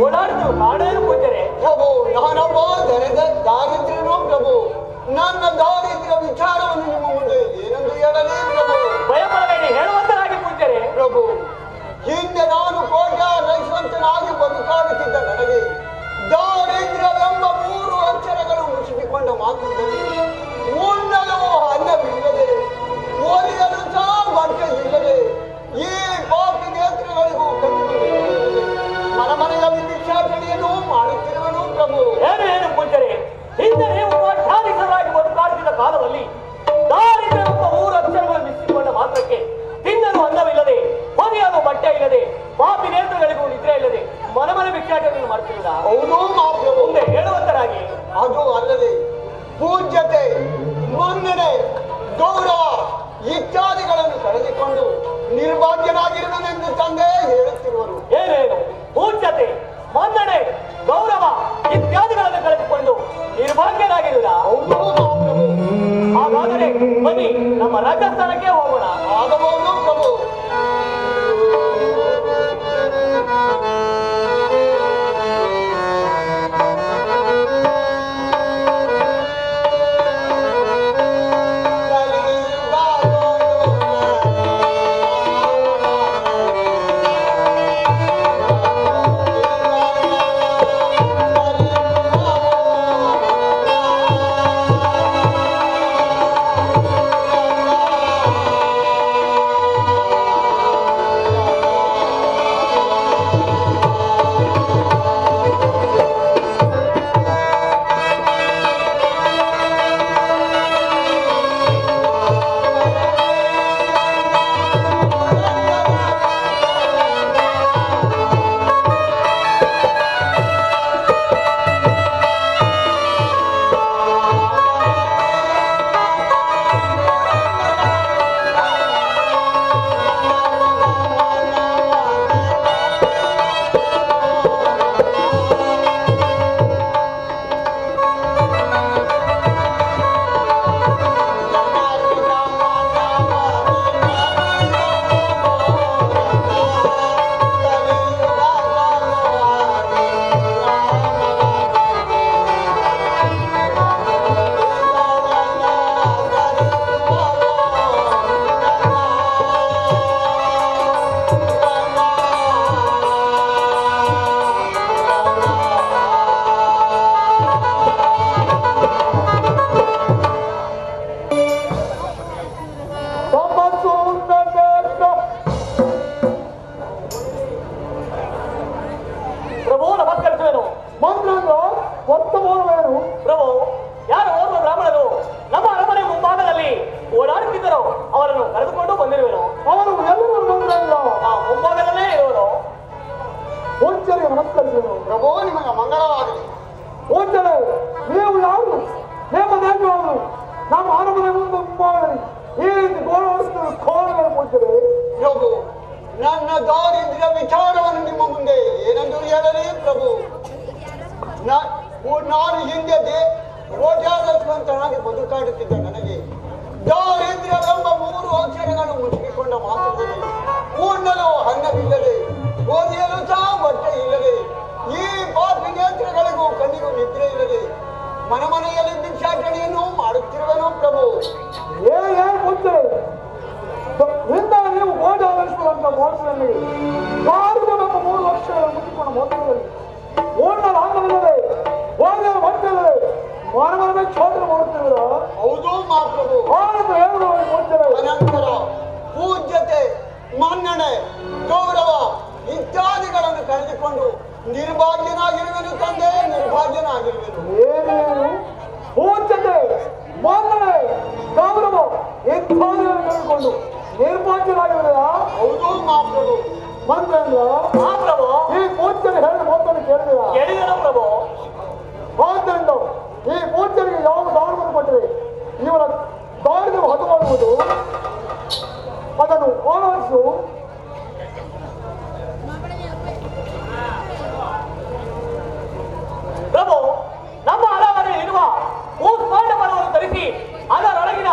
ಓಡಾಡಿದ್ರು ಕಾಡೇನು ಪೂಜರೆ. ಪ್ರಭು ನಾನೊಬ್ಬ ದಾರಿದ್ರ್ಯನು ಪ್ರಭು. ನನ್ನ ದಾರಿದ್ರ್ಯ ವಿಚಾರವನ್ನು ನಿಮ್ಮ ಮುಂದೆ ಏನೆಂದು ಹೇಳಲಿ ಪ್ರಭು. ಭಯಪಡಬೇಡಿ, ಹೇಳುವಂತರಾಗಿ ಪೂಜರೆ. ಪ್ರಭು, ಹಿಂದೆ ನಾನು ಕೋಟ್ಯಾಧೀಶನಾಗಿ ಬದುಕಾಡುತ್ತಿದ್ದ ನನಗೆ ದಾರಿದ್ರ್ಯವೆಂಬ 3 ಅಕ್ಷರಗಳು ಮುಸುಕಿಕೊಂಡ ಮಾತ್ರದಲ್ಲಿ ಉಣ್ಣಲು ಅನ್ನವಿಲ್ಲದೆ, ಓದಿಯಲು ಸಹ ಬಟ್ಟೆ ಇಲ್ಲದೆ, ಈ ಪಾಪಿ ನೇತ್ರಗಳಿಗೂ ಕಟ್ಟಿಕೊಂಡಿರುತ್ತದೆ. ಮನೆಯಲ್ಲಿ ಭಿಕ್ಷಾಟನೆಯನ್ನು ಮಾಡುತ್ತಿರುವನು ಪ್ರಭು. ಏನು ಪೂಜರೆ, ಹಿಂದೆ ನೀವು ಕೋಟ್ಯಾಧೀಶರಾಗಿ ಬದುಕಾಡುತ್ತಿದ್ದ ಕಾಲದಲ್ಲಿ ದಾರಿದ್ರ್ಯವೆಂಬ 3 ಅಕ್ಷರಗಳು ಮಿಸಿಕೊಂಡ ಮಾತ್ರಕ್ಕೆ ತಿನ್ನಲು ಅನ್ನವಿಲ್ಲದೆ, ಹೊನೆಯಲು ಬಟ್ಟೆ ಇಲ್ಲದೆ, ಪಾಪಿ ನೇತ್ರಗಳಿಗೂ ನಿದ್ರೆ ಇಲ್ಲದೆ ಮನೆ ಭಿಕ್ಷಾಟನೆಯನ್ನು ಮಾಡ್ತಿಲ್ಲ. ಹೌದು ಮಾತ್ರ ಮುಂದೆ ಹೇಳುವಂತರಾಗಿ. ಅದು ಅಲ್ಲದೆ ಪೂಜ್ಯತೆ, ಮನ್ನಣೆ, ಗೌರವ ಇತ್ಯಾದಿಗಳನ್ನು ಕಳೆದುಕೊಂಡು ನಿರ್ಭಾಗ್ಯನಾಗಿರುವನೆಂದು ತಂದೆ ಹೇಳುತ್ತಿರುವರು. ಏನೇನು ಪೂಜ್ಯತೆ, ಮನ್ನಣೆ, ಗೌರವ ಇತ್ಯಾದಿಗಳನ್ನು ಕಳೆದುಕೊಂಡು ನಿರ್ಭಾಗ್ಯನಾಗಿರುವುದ? ಹೌದು ಪ್ರಭು. ಹಾಗಾದರೆ ಬನ್ನಿ ನಮ್ಮ ರಾಜಸ್ಥಾನಕ್ಕೆ ಹೋಗೋಣ. ಆಗಬಹುದು ಪ್ರಭು. ಪ್ರಭು ನಿಮಗೆ ಮಂಗಳವಾಗಲಿ. ಪೂಜ್ಯರೇ, ನೀವು ಯಾರು? ನೇಮದೇವಿ ಅವರು ನಮ್ಮ ಅರಮನೆ ಮುಂದೆ ಮುಂಭಾಗದಲ್ಲಿ ಈ ರೀತಿ ಗೌರವಿಸುತ್ತಿರುವ ಕೋಣೆಗಳ ಪೂಜ್ಯರೇ. ಪ್ರಭು, ನನ್ನ ದಾರಿದ್ರ್ಯ ವಿಚಾರವನ್ನು ನಿಮ್ಮ ಮುಂದೆ ಏನೆಂದು ಹೇಳಲಿ ಪ್ರಭು. ನಾನು ಹಿಂದೆ ಕೋಟ್ಯಾಧೀಶನಾಗಿ ಬದುಕಾಡುತ್ತಿದ್ದ ನನಗೆ ದಾರಿದ್ರ್ಯವೆಂಬ 3 ಅಕ್ಷರಗಳು ಮುಸುಕಿಕೊಂಡ ಮಾತ್ರದಲ್ಲಿ ಉಣ್ಣಲು ಅನ್ನವಿಲ್ಲದೆ, ಓದಿಯಲು ಸಹ ಬಟ್ಟೆ ಇಲ್ಲದೆ, ಈ ಪಾಪಿ ನೇತ್ರಗಳಿಗೂ ಕಣ್ಣಿಗೂ ನಿದ್ರೆ ಇಲ್ಲದೆ ಮನೆಯಲ್ಲಿ ಭಿಕ್ಷಾಟನೆಯನ್ನು ಮಾಡುತ್ತಿರುವನು ಪ್ರಭು. ಏನು ಪೂಜ್ಯರೇ, ಹಿಂದ ನೀವು ಕೋಟ್ಯಾಧೀಶರಂತ ಮೋಸದಲ್ಲಿ ದಾರಿದ್ರ್ಯವೆಂಬ 3 ಅಕ್ಷರಗಳು ಮುಸುಕಿಕೊಂಡ ಮಾತ್ರದಲ್ಲಿ ಉಣ್ಣಲು ಅನ್ನವಿಲ್ಲದೆ, ಓದಿಯಲು ಬಟ್ಟೆ ಇಲ್ಲದೆ ಮನೆ ಕ್ಷೋಭನೆ ಮಾಡುತ್ತಿದ್ದೀರ? ಹೌದು ಮಾತ್ರವು. ಅನಂತರ ಪೂಜ್ಯತೆ, ಮನ್ನಣೆ, ಗೌರವ ಇತ್ಯಾದಿಗಳನ್ನು ಕಳೆದುಕೊಂಡು ನಿರ್ಭಾಗ್ಯನಾಗಿರುವೆನು ತಂದೆ, ನಿರ್ಭಾಗ್ಯನಾಗಿರುವೆನು. ಏನೇನು ಪೂಜ್ಯತೆ, ಮನ್ನಣೆ, ಗೌರವ ಇತ್ಯಾದಿಗಳನ್ನು ಕಳೆದುಕೊಂಡು ನಿರ್ಭಾಗ್ಯನಾಗಿರುವೆಯ? ಹೌದು ಮಾತ್ರವು. ಮಂತ್ರೇಂದ್ರ, ಈ ಪೂಜ್ಯರು ಹೇಳಿದ ಮಾತನ್ನು ಕೇಳಿದೆಯಾ? ಕೇಳಿದೆನು ಪ್ರಭು. ಆದ್ದರಿಂದ ಈ ಪೂಜ್ಯರಿಗೆ ಯಾವ ದಾನವನ್ನು ಕೊಟ್ಟರೆ ಇವರ ದಾರಿದ ಹದು ಮಾಡುವುದು, ಅದನ್ನು ಆನಂದಿಸು. ಪ್ರಭು, ನಮ್ಮ ಅರಮನೆಯಲ್ಲಿ ಇರುವ ಭೂಸ್ಪಾಂಡವರನ್ನು ತರಿಸಿ ಅದರೊಳಗಿನ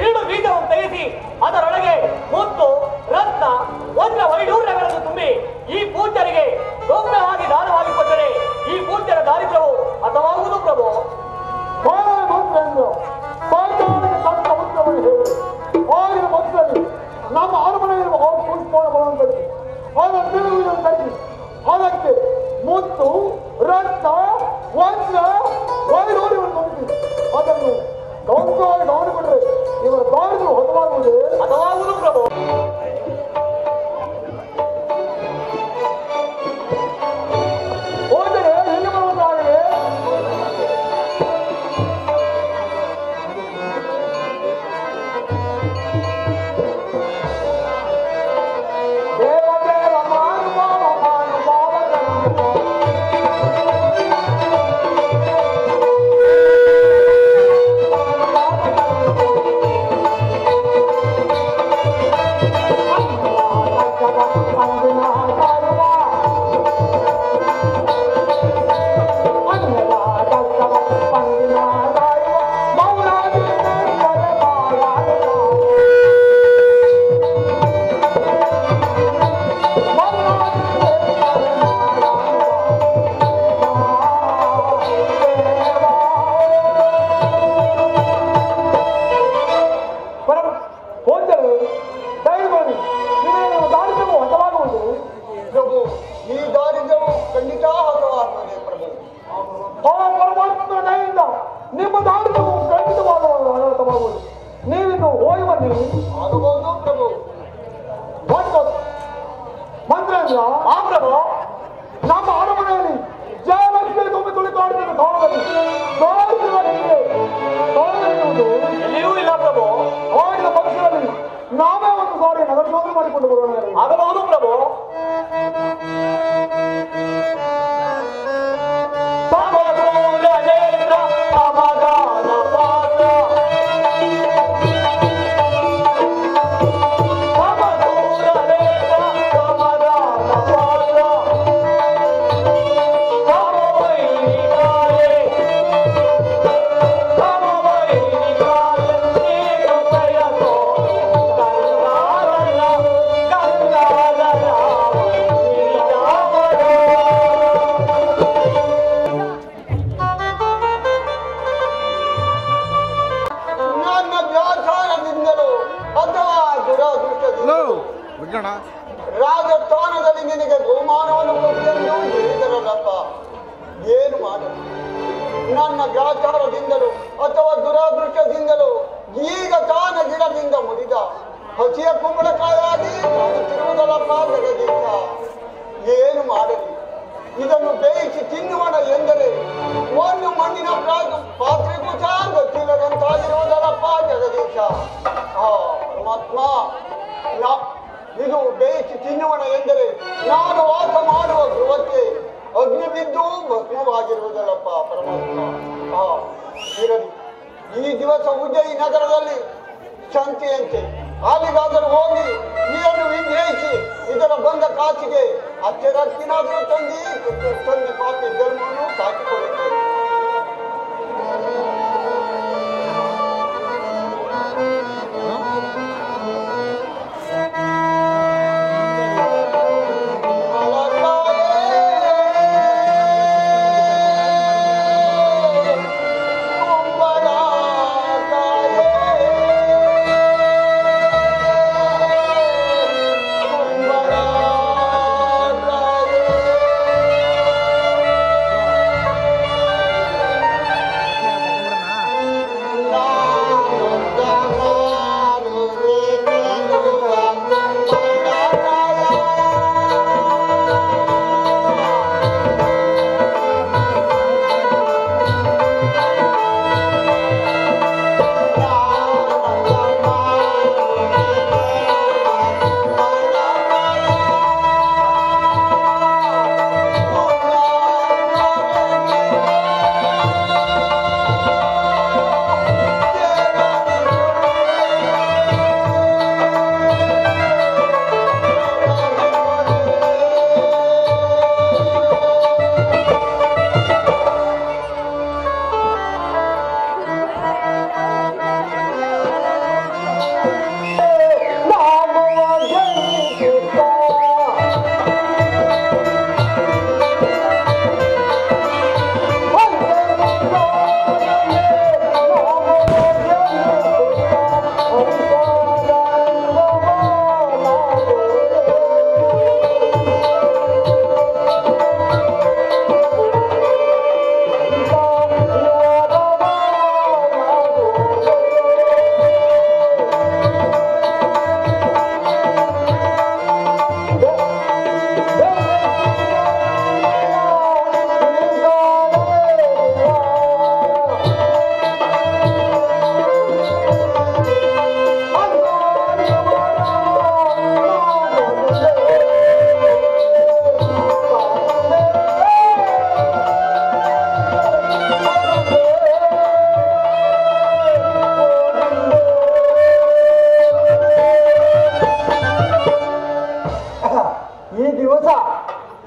2 ಬೀಜವನ್ನು ತೆಗೆಸಿ ಅದರೊಳಗೆ ಮುತ್ತು, ರತ್ನ, ವಜ್ರ ವೈಡೂರ್ಯಗಳನ್ನು ತುಂಬಿ ಈ ಪೂಜ್ಯರಿಗೆ ಗೌರವವಾಗಿ ದಾನವಾಗಿ ಕೊಟ್ಟರೆ ಮಹಾರಾಜ ಆ ಪ್ರಭು ನಮ್ಮ ಅರಮನೆಯಲ್ಲಿ ಜಯಲಕ್ಷ್ಮಿ ತುಂಬಿ ತುಳಿಕಾಡುತ್ತಿದ್ದ ಕಾಲದಲ್ಲಿ ಎಲ್ಲಿಯೂ ಇಲ್ಲ ಪ್ರಭು. ಆಗಿನ ಪಕ್ಷದಲ್ಲಿ ನಾವೇ ಒಂದು ಸಾರಿ ನಗರ ಶೋಧನೆ ಮಾಡಿಕೊಂಡು ಬರೋಣ. ಆಗಬಹುದು ಪ್ರಭು. ರಾಜಸ್ಥಾನದಲ್ಲಿ ನಿನಗೆ ಬಹುಮಾನವನ್ನು ಕೊಟ್ಟೆಂದು ಹೇಳಿದರಲ್ಲಪ್ಪ. ಏನು ಮಾಡಲು? ನನ್ನ ವ್ಯಾಚಾರದಿಂದಲೂ ಅಥವಾ ದುರಾದೃಷ್ಟದಿಂದಲೂ ಈಗ ತಾನ ಗಿಡದಿಂದ ಮುರಿದ ಹಸಿಯ ಕುಂಬಳಕಾಯಾಗಿ ಕಾಣುತ್ತಿರುವುದಲ್ಲಪ್ಪ ಜಗದೀಶ. ಏನು ಮಾಡಲಿ? ಇದನ್ನು ಬೇಯಿಸಿ ತಿನ್ನುವಣ ಎಂದರೆ ಒಂದು ಮಣ್ಣಿನ ಪಾತ್ರೆಗೂ ಸಹ ಗೊತ್ತಿಲ್ಲದಂತಾಗಿರುವುದಲ್ಲಪ್ಪ ಜಗದೀಶ. ಪರಮಾತ್ಮ, ಇದು ಬೇಯಿಸಿ ತಿನ್ನುವಣ ಎಂದರೆ ನಾನು ವಾಸ ಮಾಡುವ ಗೃಹಕ್ಕೆ ಅಗ್ನಿ ಬಿದ್ದು ಭಸ್ಮವಾಗಿರುವುದಲ್ಲಪ್ಪ ಪರಮಾತ್ಮ. ಇರಲಿ, ಈ ದಿವಸ ಉಜ್ಜಯಿ ನಗರದಲ್ಲಿ ಶಾಂತಿಯಂತೆ ಅಲ್ಲಿಗಾದರೂ ಹೋಗಿ ಇದನ್ನು ವಿಗ್ರಹಿಸಿ ಇದರ ಬಂದ ಕಾಸಿಗೆ ಅಚ್ಚರಕ್ಕಿನಾದರೂ ತಂದೆ ಪಾಪಿ ಧರ್ಮವನ್ನು ಸಾಕಿಕೊಳ್ಳುತ್ತೇನೆ.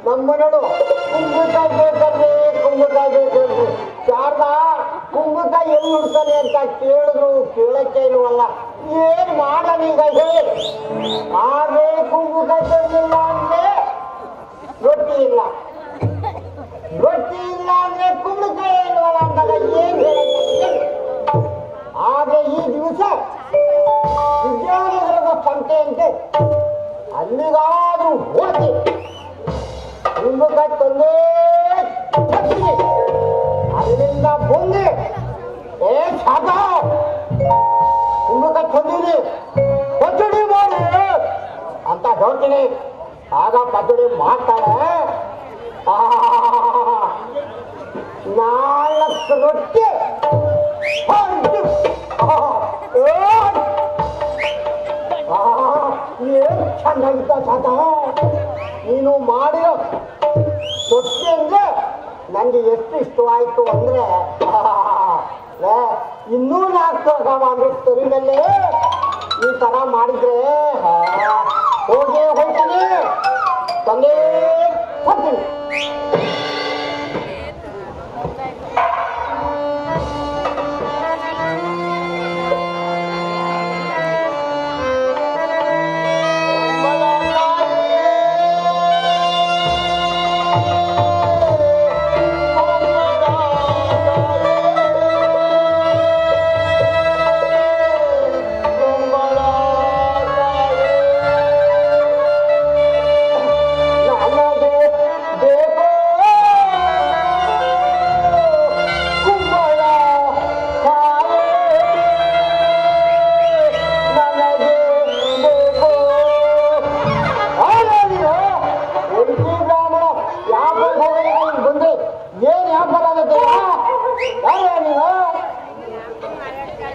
ನಮ್ಮನಳು ಕುಂಬಳಕಾಯಿ ಬೇಕಲ್ರಿ, ಕುಂಬಳಕಾಯಿ ಬೇಕಲ್ರಿ. ಶಾರದಾ ಕುಂಬಳಕಾಯಿ ಎಲ್ಲಿ ಹುಡ್ತಾನೆ ಅಂತ ಕೇಳಿದ್ರು ಕೇಳಕ್ಕೆ ಇಲ್ವಲ್ಲ. ಏನ್ ಮಾಡನೀಗ ಹೇಳಿ? ಆದ್ರೆ ಕುಂಬಳಕಾಯಿ ತಂದಿಲ್ಲ ಅಂದ್ರೆ ರೊಟ್ಟಿ ಇಲ್ಲ, ರೊಟ್ಟಿ ಇಲ್ಲ ಅಂದ್ರೆ ಕುಂಬಳಕಾಯಿ ಇಲ್ವಲ್ಲ ಅಂದಾಗ ಏನ್ ಹೇಳಕ್ಕೆ? ಆದ್ರೆ ಈ ದಿವಸ ವಿದ್ಯಾನಗರದ ಸಂತೆಯಂತೆ ಅಲ್ಲಿಗಾದ್ರೂ ಹೋಗಿ ಕುಂಬಳಕಾಯಿ ತಂದೇ ಬರ್ತೀನಿ. ಅಲ್ಲಿಂದ ಬಂದು ಸಾಕ ಕುಂಬಳಕಾಯಿ ತಂದೀನಿ ಪಚ್ಚಡಿ ಮಾಡಿ ಅಂತ ಹೇಳ್ತೀನಿ. ಆಗ ಪದಡಿ ಮಾಡ್ತಾಳೆ. 4 ರೊಟ್ಟಿ ಏನ್ ಚೆನ್ನಾಗಿತ್ತ ಸಾತ. ನೀನು ಮಾಡಿರೋ ರೊಟ್ಟಿ ಅಂದ್ರೆ ನಂಗೆ ಎಷ್ಟು ಇಷ್ಟವಾಯ್ತು ಅಂದ್ರೆ ಇನ್ನೂ 4 ಅಂದ್ರೆ ತೊರಿನಲ್ಲಿ ಈ ತರ ಮಾಡಿದ್ರೆ ಹೋಗಿ ಹೋಗ್ತೀನಿ ತಂದೆ ಹೋಗ್ತೀನಿ.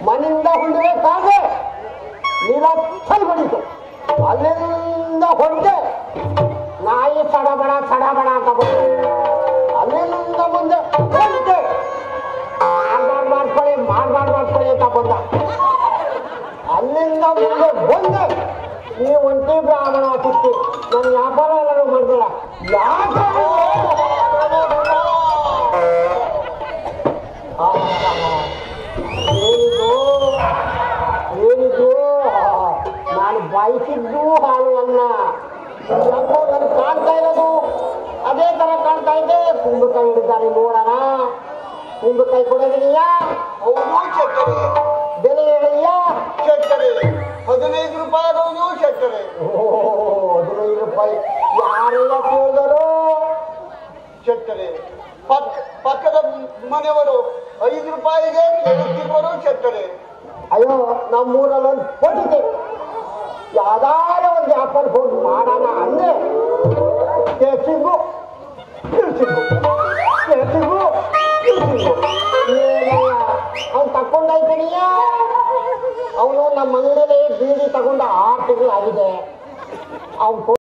ಮನೆಯಿಂದ ಹೊಂದಬೇಕಾದ್ರೆ ನೀಲ ಬಡಿತು. ಅಲ್ಲಿಂದ ಹೊಂದೆ ನಾಯಿ ಸಡಬಡ ಅಂತ ಬಂದು ಅಲ್ಲಿಂದ ಮುಂದೆ ಹೊಂದೆ ಮಾಡ್ಕೊಳ್ಳಿ ಅಂತ ಬಂದ. ಅಲ್ಲಿಂದ ಮುಂದೆ ಬಂದೆ ನೀ ಒಂಟಿ ಬ್ರಾಹ್ಮಣ ಸಿಕ್ಕಿ ನನ್ನ ವ್ಯಾಪಾರ ಎಲ್ಲರೂ ಮಾಡ್ಬೇಡ. ಏನಿದು ನಾನು ಬಯಸಿದ್ದು ಹಾಲು ಅನ್ನ. ಯಾಕೋ ನನಗೆ ಕಾಣ್ತಾ ಇರೋದು ಅದೇ ತರ ಕಾಣ್ತಾ ಇದೆ. ಕುಂಬಳಕಾಯಿ ಹಿಡಿದಾರೆ ನೋಡೋಣ. ಕುಂಬಳಕಾಯಿ ಕೊಡೋದಿದೆಯ? ಹೌದು ಚಟ್ಟರೆ. ಬೆಲೆ ಹೇಳಿಯ? ಚಟ್ಟರೆ 15 ರೂಪಾಯಿ ಆಗೋದು ಚಟ್ಟರೆ. 15 ರೂಪಾಯಿ ಯಾರೆಲ್ಲ ಕೇಳಿದರು? ಚಟ್ಟರೆ ಪಕ್ಕದ ಮನೆಯವರು 5 ರೂಪಾಯಿಗೆ ಕೇಳುತ್ತಿದ್ದರು ಚಟ್ಟರೆ. ಅಯ್ಯೋ ನಮ್ಮೂರಲ್ಲೊಂದು ಕೊಟ್ಟಿದೆ. ಯಾವ್ದಾರ ಒಂದು ವ್ಯಾಪಾರ ಹೋಗಿ ಮಾಡೋಣ ಅಂದ್ರೆ ಕೇಸಿಗೂ ಅವ್ನು ತಕೊಂಡಾಯ್ತೀನಿಯ. ಅವನು ನಮ್ಮ ಮನೆಯಲ್ಲೇ ಬೀಡಿ ತಗೊಂಡು 6 ತಿಂಗಳು ಆಗಿದೆ. ಅವ್ನು